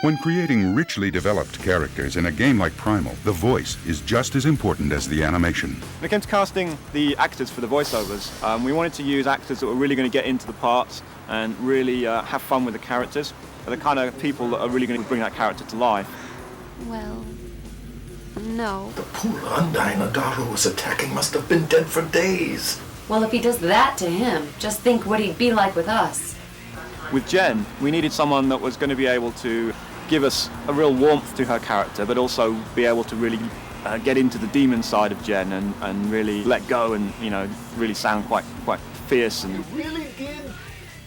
When creating richly developed characters in a game like Primal, the voice is just as important as the animation. When it came to casting the actors for the voiceovers, we wanted to use actors that were really going to get into the parts and really have fun with the characters. They're the kind of people that are really going to bring that character to life. Well, no. The poor Undyne Adaro was attacking must have been dead for days. Well, if he does that to him, just think what he'd be like with us. With Jen, we needed someone that was going to be able to give us a real warmth to her character, but also be able to really get into the demon side of Jen and really let go and, you know, really sound quite fierce. And You really did?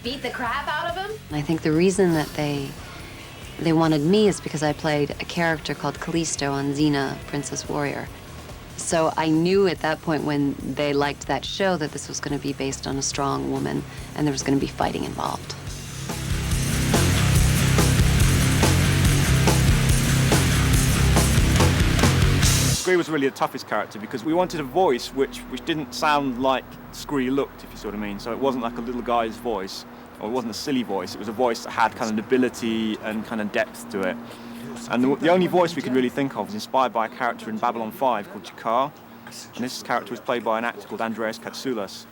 Beat the crap out of him? I think the reason that they wanted me is because I played a character called Callisto on Xena, Princess Warrior. So I knew at that point when they liked that show that this was going to be based on a strong woman and there was going to be fighting involved. Scree was really the toughest character because we wanted a voice which didn't sound like Scree looked, if you see what I mean. So it wasn't like a little guy's voice, or it wasn't a silly voice. It was a voice that had kind of nobility and kind of depth to it. And the only voice we could really think of was inspired by a character in Babylon 5 called Jakar. And this character was played by an actor called Andreas Katsoulas.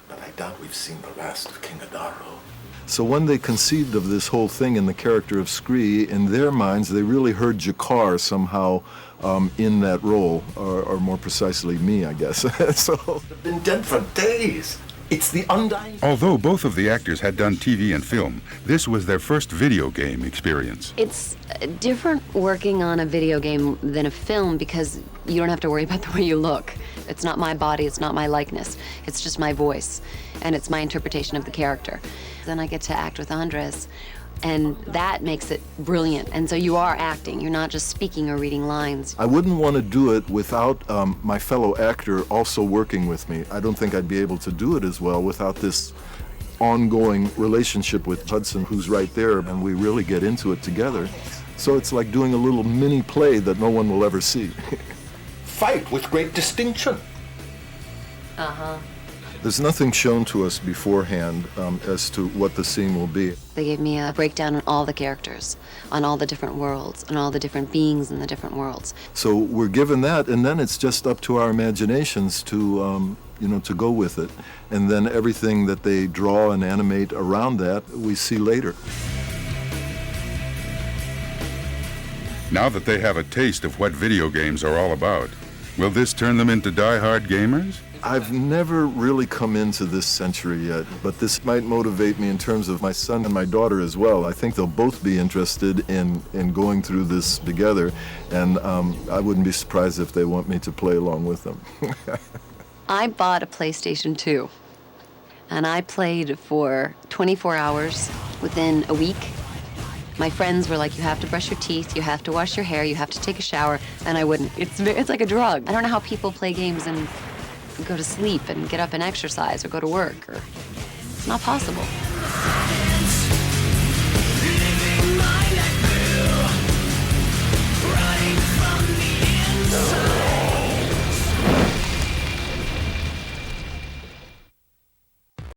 But I doubt we've seen the last of King Adaro. So when they conceived of this whole thing in the character of Scree, in their minds, they really heard Jakar somehow in that role, or more precisely me, I guess. So They've been dead for days. It's the Undyne. Although both of the actors had done TV and film, this was their first video game experience. It's different working on a video game than a film because you don't have to worry about the way you look. It's not my body, it's not my likeness. It's just my voice, and it's my interpretation of the character. Then I get to act with Andres, and that makes it brilliant. And so you are acting, you're not just speaking or reading lines. I wouldn't want to do it without my fellow actor also working with me. I don't think I'd be able to do it as well without this ongoing relationship with Hudson, who's right there, and we really get into it together. So it's like doing a little mini play that no one will ever see. Fight with great distinction. Uh-huh. There's nothing shown to us beforehand as to what the scene will be. They gave me a breakdown on all the characters, on all the different worlds, on all the different beings in the different worlds. So we're given that, and then it's just up to our imaginations to, to go with it. And then everything that they draw and animate around that, we see later. Now that they have a taste of what video games are all about, will this turn them into die-hard gamers? I've never really come into this century yet, but this might motivate me in terms of my son and my daughter as well. I think they'll both be interested in going through this together, and I wouldn't be surprised if they want me to play along with them. I bought a PlayStation 2, and I played for 24 hours within a week. My friends were like, you have to brush your teeth, you have to wash your hair, you have to take a shower, and I wouldn't. It's like a drug. I don't know how people play games and go to sleep and get up and exercise or go to work. It's not possible.